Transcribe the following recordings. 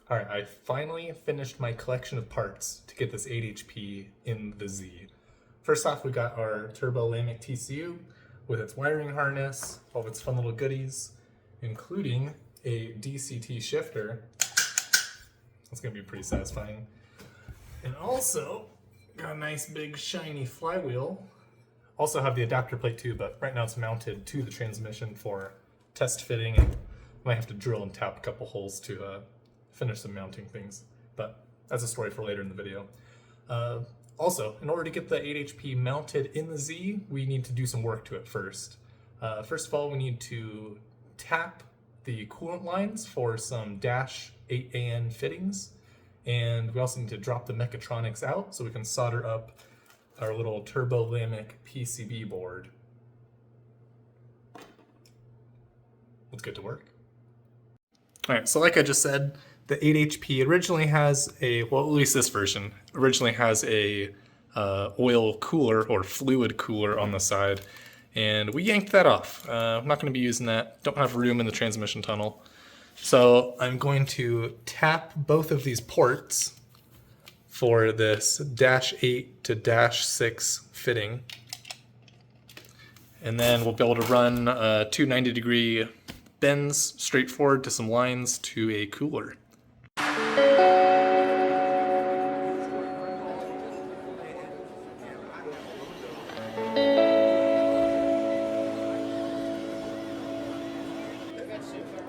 Alright, I finally finished my collection of parts to get this 8HP in the Z. First off, we got our Turbolamik TCU with its wiring harness, all of its fun little goodies, including a DCT shifter. That's going to be pretty satisfying. And also, got a nice big shiny flywheel. Also have the adapter plate too, but right now it's mounted to the transmission for test fitting, and might have to drill and tap a couple holes to finish some mounting things, but that's a story for later in the video. Also, in order to get the 8HP mounted in the Z, we need to do some work to it first. First of all, we need to tap the coolant lines for some dash 8AN fittings, and we also need to drop the mechatronics out so we can solder up our little Turbolamik PCB board. Let's get to work. Alright, so like I just said, the 8HP originally has a, well, at least this version, originally has a oil cooler or fluid cooler on the side, and we yanked that off. I'm not going to be using that, don't have room in the transmission tunnel. So I'm going to tap both of these ports for this dash 8 to dash 6 fitting. And then we'll be able to run 2 90-degree bends straight forward to some lines to a cooler.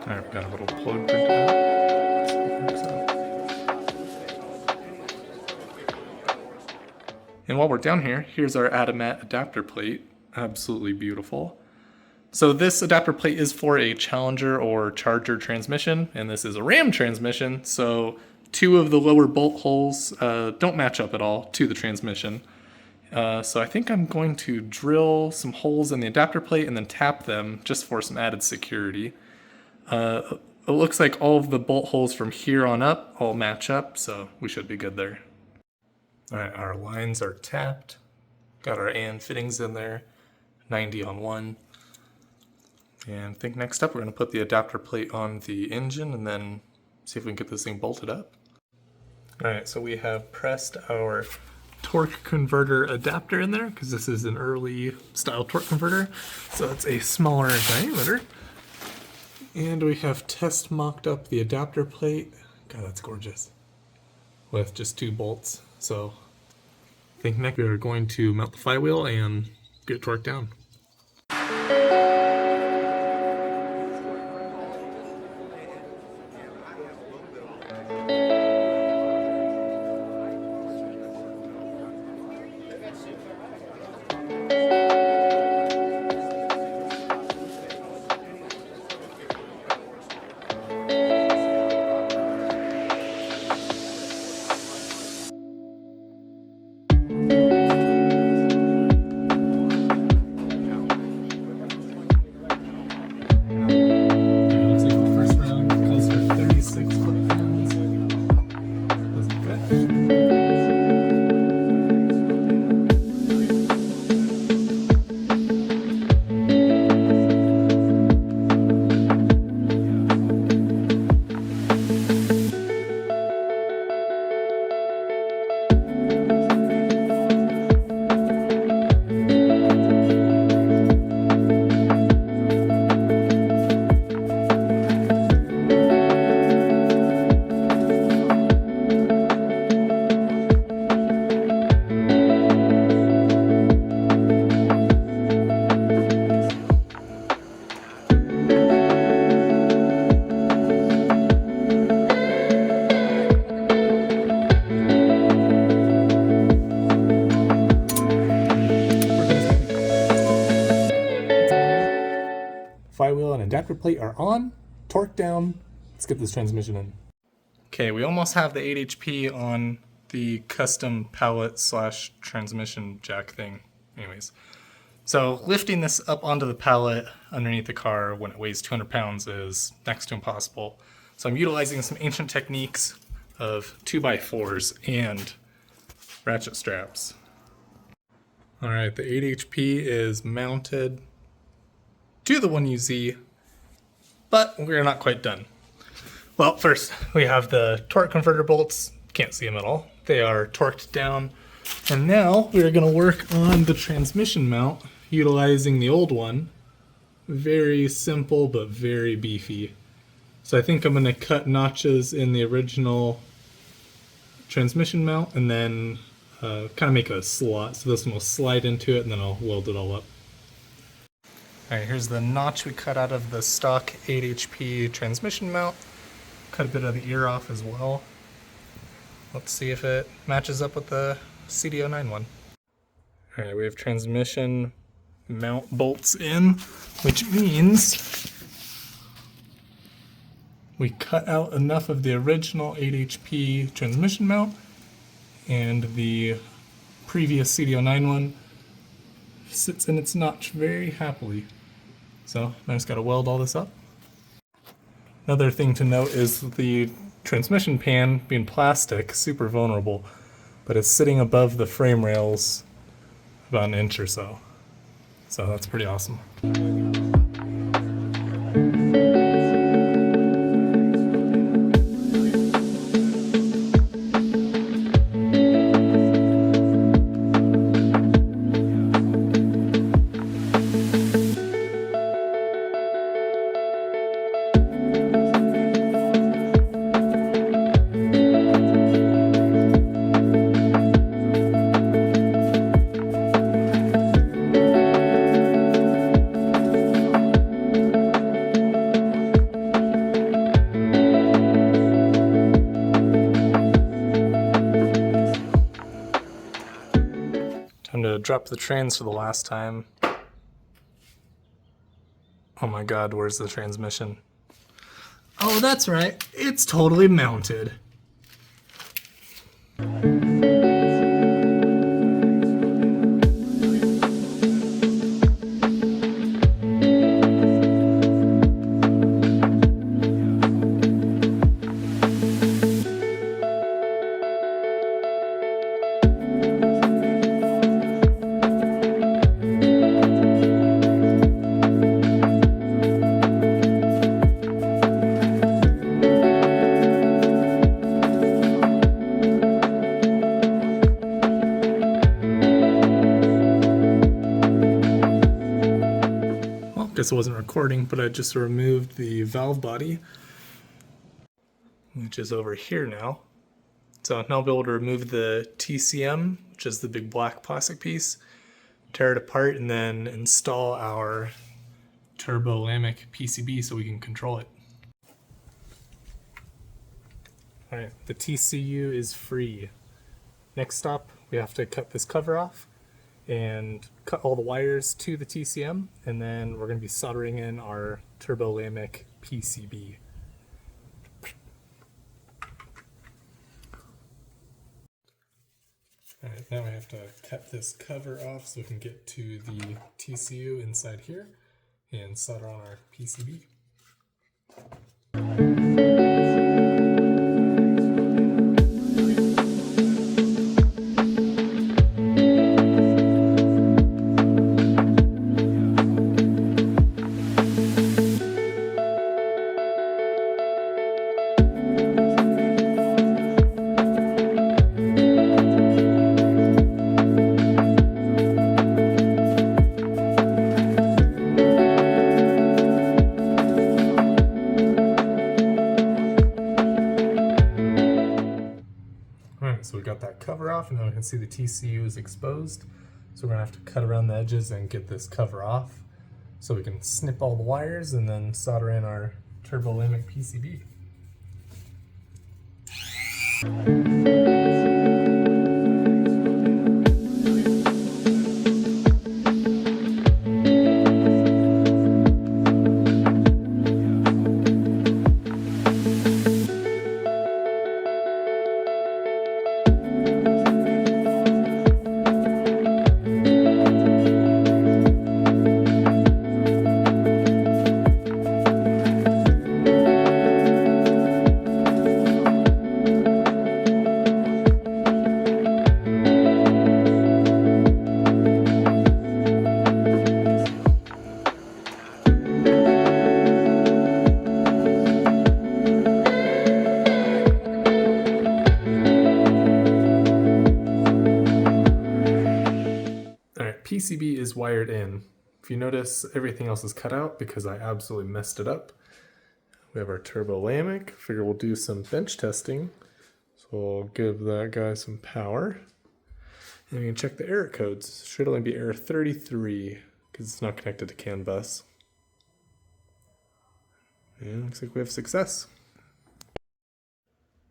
Alright, we've got a little plug printed out. And while we're down here, here's our Adamat adapter plate. Absolutely beautiful. So this adapter plate is for a Challenger or Charger transmission, and this is a Ram transmission, so 2 of the lower bolt holes don't match up at all to the transmission. So I think I'm going to drill some holes in the adapter plate and then tap them just for some added security. It looks like all of the bolt holes from here on up all match up, so we should be good there. Alright, our lines are tapped. Got our AN fittings in there, 90 on one. And I think next up we're going to put the adapter plate on the engine and then see if we can get this thing bolted up. Alright, so we have pressed our torque converter adapter in there because this is an early style torque converter, so it's a smaller diameter. And we have test mocked up the adapter plate. God, that's gorgeous. With just 2 bolts. So I think next we are going to mount the flywheel and get it torqued down. Flywheel and adapter plate are on, torque down. Let's get this transmission in. Okay, we almost have the 8HP on the custom pallet / transmission jack thing. Anyways, so lifting this up onto the pallet underneath the car when it weighs 200 pounds is next to impossible. So I'm utilizing some ancient techniques of 2x4s and ratchet straps. Alright, the 8HP is mounted to the 1UZ, but we're not quite done. Well, first we have the torque converter bolts. Can't see them at all. They are torqued down. And now we are going to work on the transmission mount utilizing the old one. Very simple but very beefy. So I think I'm going to cut notches in the original transmission mount and then kind of make a slot. So this one will slide into it and then I'll weld it all up. Alright, here's the notch we cut out of the stock 8 HP transmission mount. Cut a bit of the ear off as well. Let's see if it matches up with the CD09 one. Alright, we have transmission mount bolts in, which means we cut out enough of the original 8 HP transmission mount and the previous CD09 one sits in its notch very happily. So I just gotta weld all this up. Another thing to note is the transmission pan, being plastic, super vulnerable, but it's sitting above the frame rails about an inch or so. So that's pretty awesome. Time to drop the trains for the last time. Oh my god, where's the transmission? Oh, that's right, it's totally mounted. Guess it wasn't recording, but I just removed the valve body, which is over here now. So now I'll be able to remove the TCM, which is the big black plastic piece, tear it apart, and then install our Turbolamik PCB so we can control it. Alright, the TCU is free. Next stop, we have to cut this cover off and cut all the wires to the TCM, and then we're going to be soldering in our Turbolamik PCB. Alright, now we have to cut this cover off so we can get to the TCU inside here and solder on our PCB. So we got that cover off, and now we can see the TCU is exposed. So we're gonna have to cut around the edges and get this cover off so we can snip all the wires and then solder in our Turbolamik PCB. PCB is wired in. If you notice, everything else is cut out because I absolutely messed it up. We have our Turbolamik. Figure we'll do some bench testing. So we'll give that guy some power. And we can check the error codes. Should only be error 33 because it's not connected to CAN bus. And looks like we have success.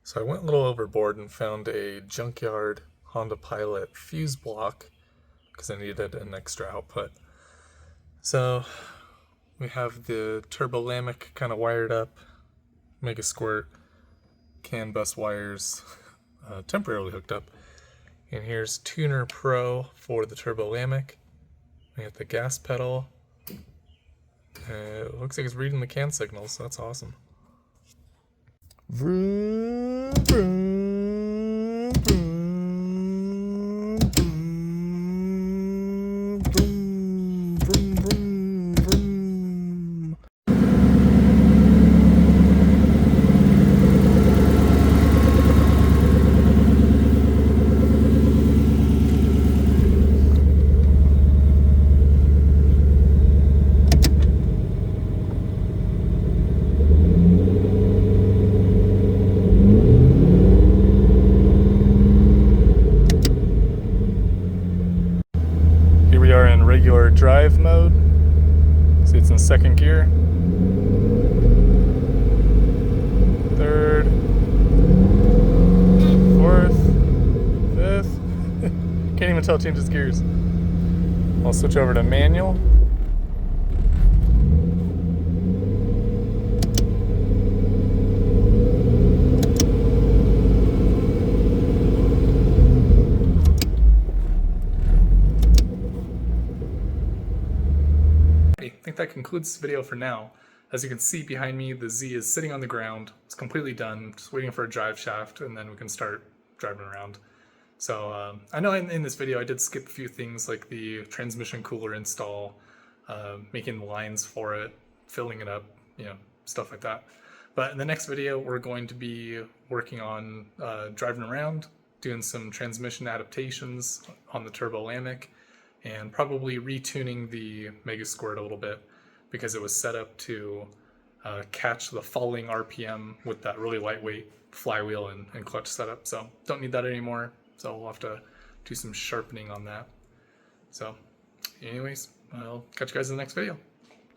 So I went a little overboard and found a junkyard Honda Pilot fuse block because I needed an extra output. So we have the Turbolamik kind of wired up, Mega Squirt, CAN bus wires temporarily hooked up. And here's Tuner Pro for the Turbolamik. We got the gas pedal. It looks like it's reading the CAN signals, so that's awesome. Vroom, vroom, vroom, vroom, vroom, vroom, vroom, vroom. Here we are in regular drive mode. See, it's in second gear. Third, fourth, fifth. Can't even tell it changes gears. I'll switch over to manual. I think that concludes this video for now. As you can see behind me, the Z is sitting on the ground. It's completely done, just waiting for a drive shaft, and then we can start driving around. So I know in this video I did skip a few things like the transmission cooler install, making the lines for it, filling it up, stuff like that. But in the next video we're going to be working on driving around, doing some transmission adaptations on the Turbolamik, and probably retuning the Mega Squirt a little bit because it was set up to catch the falling RPM with that really lightweight flywheel and clutch setup. So don't need that anymore. So we'll have to do some sharpening on that. So anyways, I'll catch you guys in the next video.